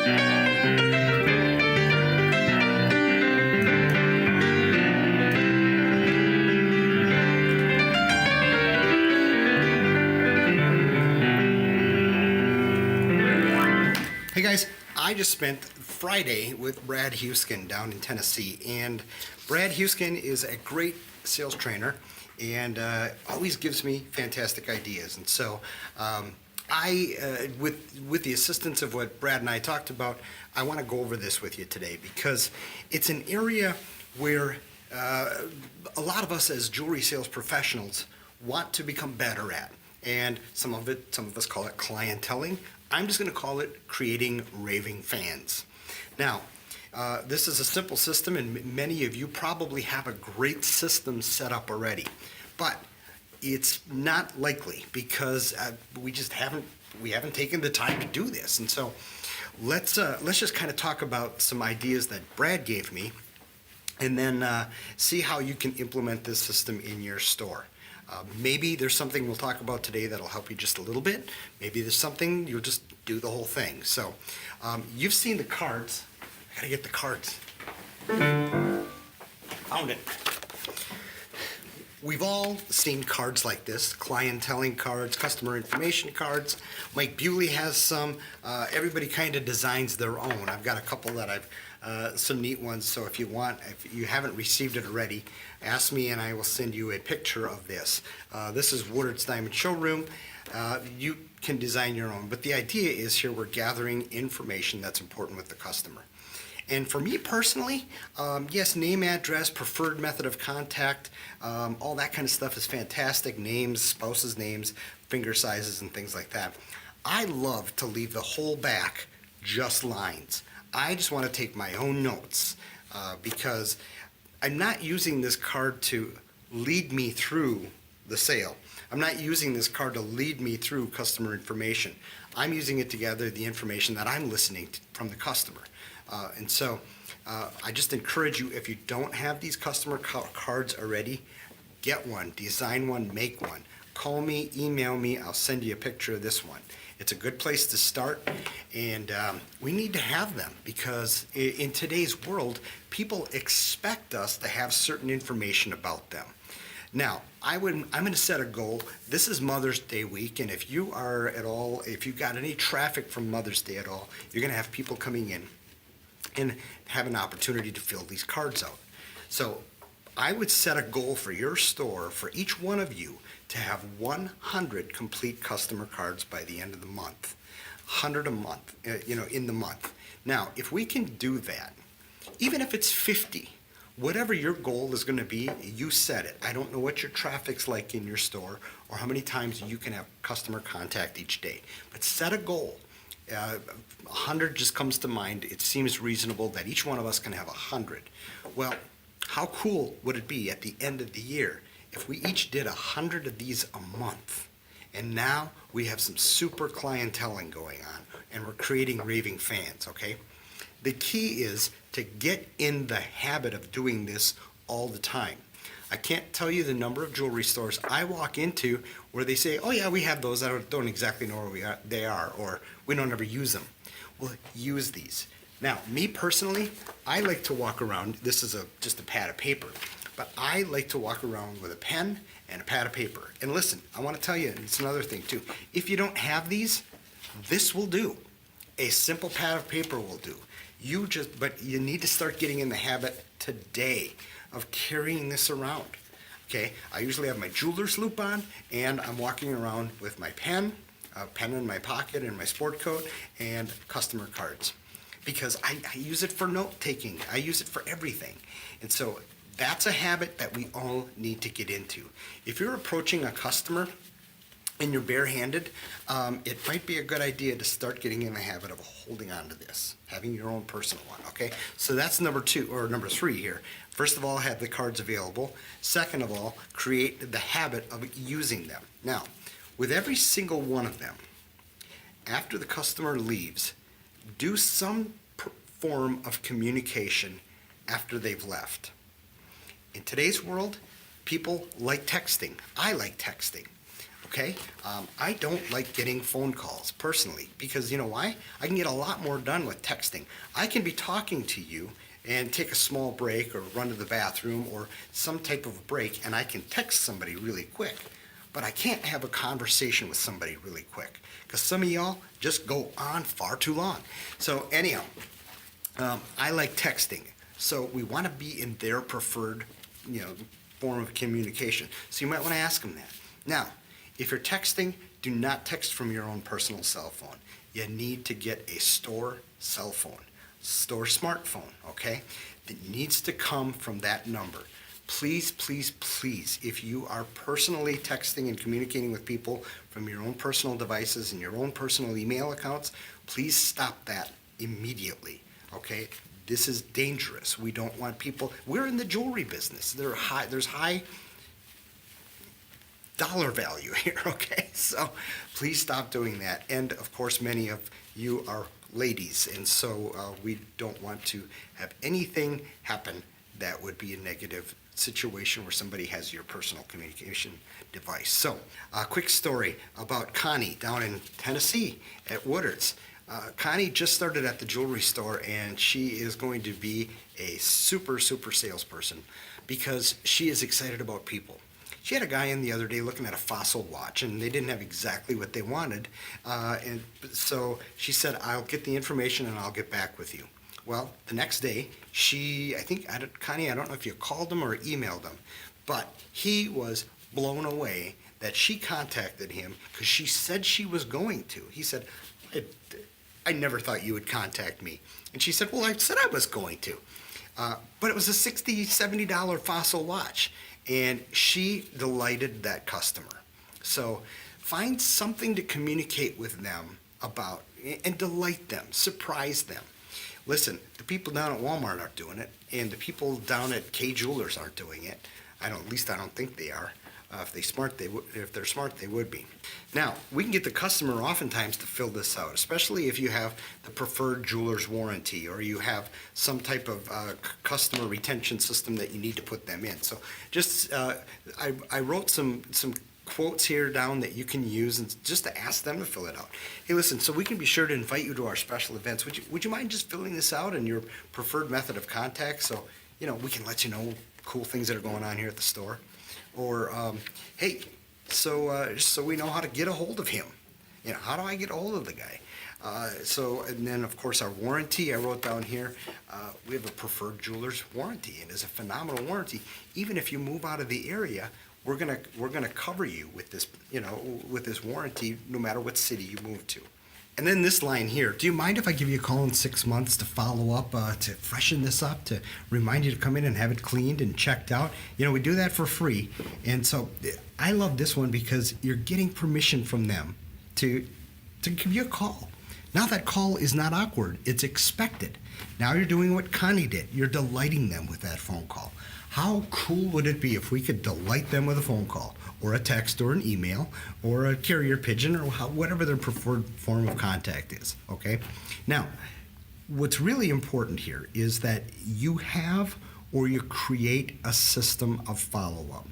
Hey guys, I just spent Friday with Brad Huskin down in Tennessee, and Brad Huskin is a great sales trainer and always gives me fantastic ideas. And so with the assistance of what Brad and I talked about, I want to go over this with you today because it's an area where a lot of us as jewelry sales professionals want to become better at. And some of us call it clienteling. I'm just going to call it creating raving fans. Now, this is a simple system, and many of you probably have a great system set up already. But it's not likely because we haven't taken the time to do this. And so let's just kind of talk about some ideas that Brad gave me, and then see how you can implement this system in your store. Maybe there's something we'll talk about today that'll help you just a little bit. Maybe there's something you'll just do the whole thing. So you've seen the cards. I gotta get the cards. Found it. We've all seen cards like this, clienteling cards, customer information cards. Mike Bewley has some. Everybody kind of designs their own. I've got a couple that I've some neat ones, so if you haven't received it already, ask me and I will send you a picture of this. This is Woodard's Diamond Showroom. You can design your own, but the idea is here we're gathering information that's important with the customer. And for me personally, yes, name, address, preferred method of contact, all that kind of stuff is fantastic. Names, spouses' names, finger sizes, and things like that. I love to leave the whole back just lines. I just want to take my own notes because I'm not using this card to lead me through the sale. I'm not using this card to lead me through customer information. I'm using it to gather the information that I'm listening to from the customer. And so I just encourage you, if you don't have these customer cards already, get one, design one, make one. Call me, email me, I'll send you a picture of this one. It's a good place to start, and we need to have them because in today's world, people expect us to have certain information about them. Now, I'm going to set a goal. This is Mother's Day week, and if you got any traffic from Mother's Day at all, you're going to have people coming in and have an opportunity to fill these cards out. So I would set a goal for your store, for each one of you, to have 100 complete customer cards by the end of the month. 100 a month, in the month. Now, if we can do that, even if it's 50, whatever your goal is going to be, you set it. I don't know what your traffic's like in your store or how many times you can have customer contact each day, but set a goal. 100 just comes to mind. It seems reasonable that each one of us can have 100. Well, how cool would it be at the end of the year if we each did 100 of these a month? And now we have some super clienteling going on, and we're creating raving fans, okay? The key is to get in the habit of doing this all the time. I can't tell you the number of jewelry stores I walk into where they say, oh yeah, we have those. I don't exactly know where they are, or we don't ever use them. Well, use these. Now, me personally, I like to walk around. This is just a pad of paper, but I like to walk around with a pen and a pad of paper. And listen, I want to tell you, it's another thing too. If you don't have these, this will do. A simple pad of paper will do. But you need to start getting in the habit today of carrying this around. Okay, I usually have my jeweler's loop on, and I'm walking around with my pen, a pen in my pocket and my sport coat, and customer cards. Because I use it for note taking. I use it for everything. And so that's a habit that we all need to get into. If you're approaching a customer and you're barehanded, it might be a good idea to start getting in the habit of holding on to this, having your own personal one, okay? So that's number 3 here. First of all, have the cards available. Second of all, create the habit of using them. Now, with every single one of them, after the customer leaves, do some form of communication after they've left. In today's world, people like texting. I like texting. okay? I don't like getting phone calls personally because you know why? I can get a lot more done with texting. I can be talking to you and take a small break or run to the bathroom or some type of break, and I can text somebody really quick. But I can't have a conversation with somebody really quick because some of y'all just go on far too long. So anyhow, I like texting. So we want to be in their preferred, form of communication. So you might want to ask them that. Now, if you're texting, do not text from your own personal cell phone. You need to get a store cell phone, store smartphone, okay? It needs to come from that number. Please, please, please, if you are personally texting and communicating with people from your own personal devices and your own personal email accounts, please stop that immediately, okay? This is dangerous. We don't want people, we're in the jewelry business. There's high dollar value here, okay? So please stop doing that. And of course, many of you are ladies, and so we don't want to have anything happen that would be a negative situation where somebody has your personal communication device. So, a quick story about Connie down in Tennessee at Woodard's. Connie just started at the jewelry store, and she is going to be a super salesperson because she is excited about people. She had a guy in the other day looking at a Fossil watch, and they didn't have exactly what they wanted, and so she said, "I'll get the information and I'll get back with you." Well, the next day, Connie, I don't know if you called him or emailed him, but he was blown away that she contacted him because she said she was going to. He said, I never thought you would contact me. And she said, well, I said I was going to. But it was a $60, $70 Fossil watch, and she delighted that customer. So find something to communicate with them about and delight them, surprise them. Listen, the people down at Walmart aren't doing it, and the people down at K Jewelers aren't doing it. At least I don't think they are. If they're smart, they would be. Now, we can get the customer oftentimes to fill this out, especially if you have the preferred jeweler's warranty or you have some type of customer retention system that you need to put them in. So just, I wrote some quotes here down that you can use and just to ask them to fill it out. Hey, listen, so we can be sure to invite you to our special events. Would you mind just filling this out in your preferred method of contact so, we can let you know cool things that are going on here at the store? Or, hey, so we know how to get a hold of him. How do I get a hold of the guy? And then of course our warranty, I wrote down here, we have a preferred jeweler's warranty. It is a phenomenal warranty. Even if you move out of the area, we're gonna cover you with this, with this warranty, no matter what city you move to. And then this line here, do you mind if I give you a call in 6 months to follow up, to freshen this up, to remind you to come in and have it cleaned and checked out? We do that for free. And so I love this one because you're getting permission from them to give you a call. Now that call is not awkward, it's expected. Now you're doing what Connie did. You're delighting them with that phone call. How cool would it be if we could delight them with a phone call or a text or an email or a carrier pigeon or whatever their preferred form of contact is, okay? Now, what's really important here is that you have or you create a system of follow-up.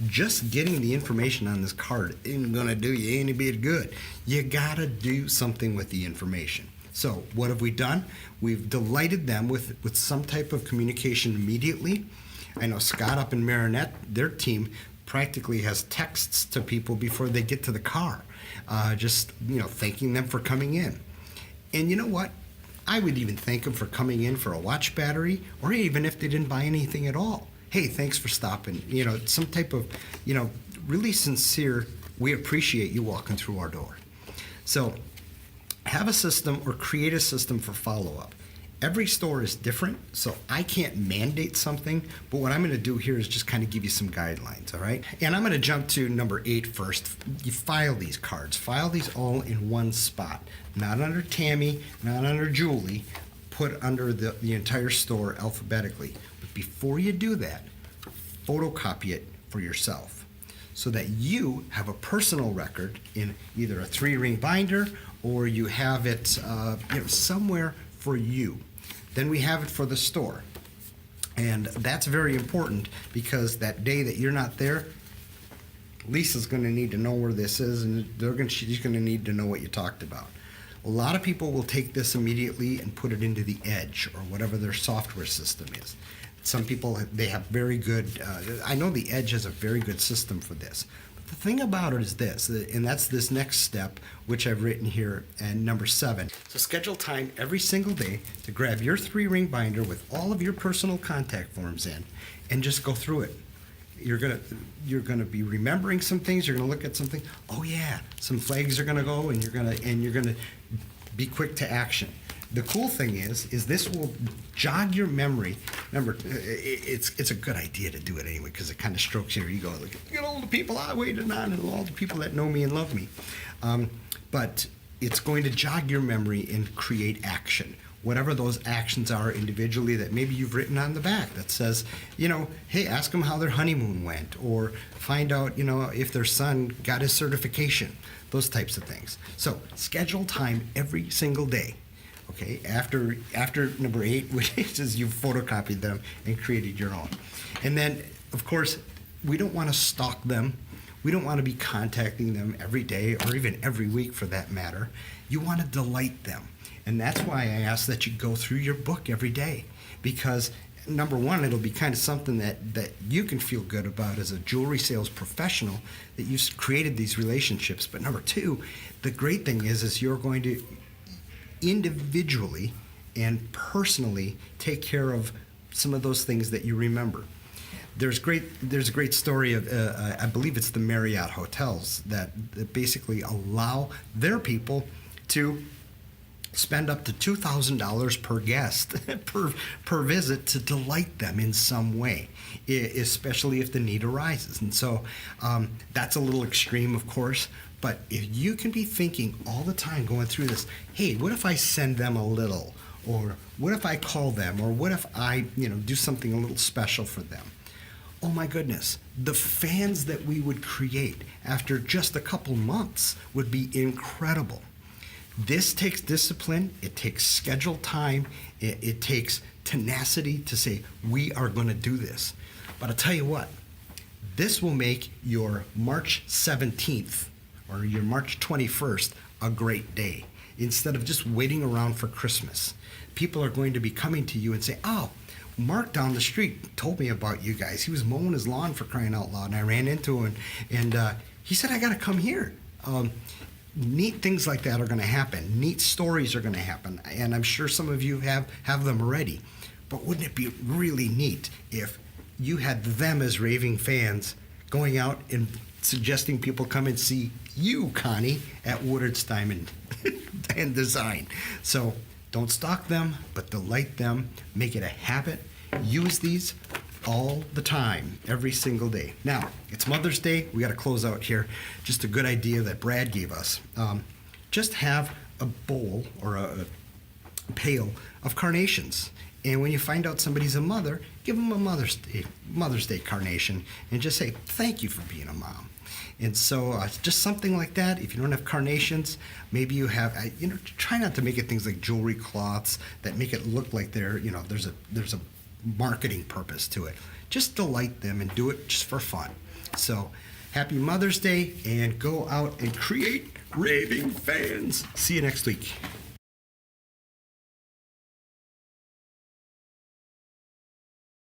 Just getting the information on this card isn't gonna do you any bit good. You gotta do something with the information. So what have we done? We've delighted them with some type of communication immediately. I know Scott up in Marinette, their team practically has texts to people before they get to the car, just thanking them for coming in. And you know what? I would even thank them for coming in for a watch battery, or even if they didn't buy anything at all. Hey, thanks for stopping. Some type of, really sincere, we appreciate you walking through our door. So have a system or create a system for follow-up. Every store is different, so I can't mandate something, but what I'm going to do here is just kind of give you some guidelines, all right? And I'm going to jump to number 8 first. You file these cards. File these all in one spot, not under Tammy, not under Julie. Put under the entire store alphabetically. But before you do that, photocopy it for yourself so that you have a personal record in either a 3-ring binder or you have it somewhere for you. Then we have it for the store. And that's very important because that day that you're not there, Lisa's going to need to know where this is, and she's going to need to know what you talked about. A lot of people will take this immediately and put it into the Edge or whatever their software system is. Some people, they have very good, I know the Edge has a very good system for this. But the thing about it is this, and that's this next step, which I've written here, and number 7. So schedule time every single day to grab your 3-ring binder with all of your personal contact forms in and just go through it. You're gonna be remembering some things. You're gonna look at something. Oh yeah, some flags are gonna go, and you're gonna be quick to action. The cool thing is this will jog your memory. Remember, it's a good idea to do it anyway because it kind of strokes your ego. Look at all the people I waited on and all the people that know me and love me. But it's going to jog your memory and create action. Whatever those actions are individually that maybe you've written on the back that says, hey, ask them how their honeymoon went, or find out, if their son got his certification, those types of things. So schedule time every single day. Okay, after number 8, which is you've photocopied them and created your own. And then, of course, we don't want to stalk them. We don't want to be contacting them every day or even every week for that matter. You want to delight them. And that's why I ask that you go through your book every day. Because, number 1, it'll be kind of something that you can feel good about as a jewelry sales professional, that you've created these relationships. But number 2, the great thing is you're going to individually and personally take care of some of those things that you remember. There's a great story of I believe it's the Marriott hotels that basically allow their people to spend up to $2,000 per guest per visit to delight them in some way, especially if the need arises. And so that's a little extreme, of course. But if you can be thinking all the time going through this, hey, what if I send them a little? Or what if I call them? Or what if I, do something a little special for them? Oh my goodness, the fans that we would create after just a couple months would be incredible. This takes discipline, it takes scheduled time, it takes tenacity to say, we are going to do this. But I'll tell you what, this will make your March 17th or your March 21st a great day. Instead of just waiting around for Christmas, people are going to be coming to you and say, oh, Mark down the street told me about you guys. He was mowing his lawn, for crying out loud, and I ran into him, and he said, I got to come here. Neat things like that are going to happen. Neat stories are going to happen, and I'm sure some of you have them already. But wouldn't it be really neat if you had them as raving fans going out and suggesting people come and see you, Connie, at Woodard's Diamond and Design. So don't stalk them, but delight them. Make it a habit. Use these all the time, every single day. Now, it's Mother's Day. We got to close out here. Just a good idea that Brad gave us. Just have a bowl or a pail of carnations. And when you find out somebody's a mother, give them a Mother's Day carnation and just say, thank you for being a mom. And so just something like that. If you don't have carnations, maybe you have, try not to make it things like jewelry cloths that make it look like there's a marketing purpose to it. Just delight them and do it just for fun. So happy Mother's Day, and go out and create raving fans. See you next week.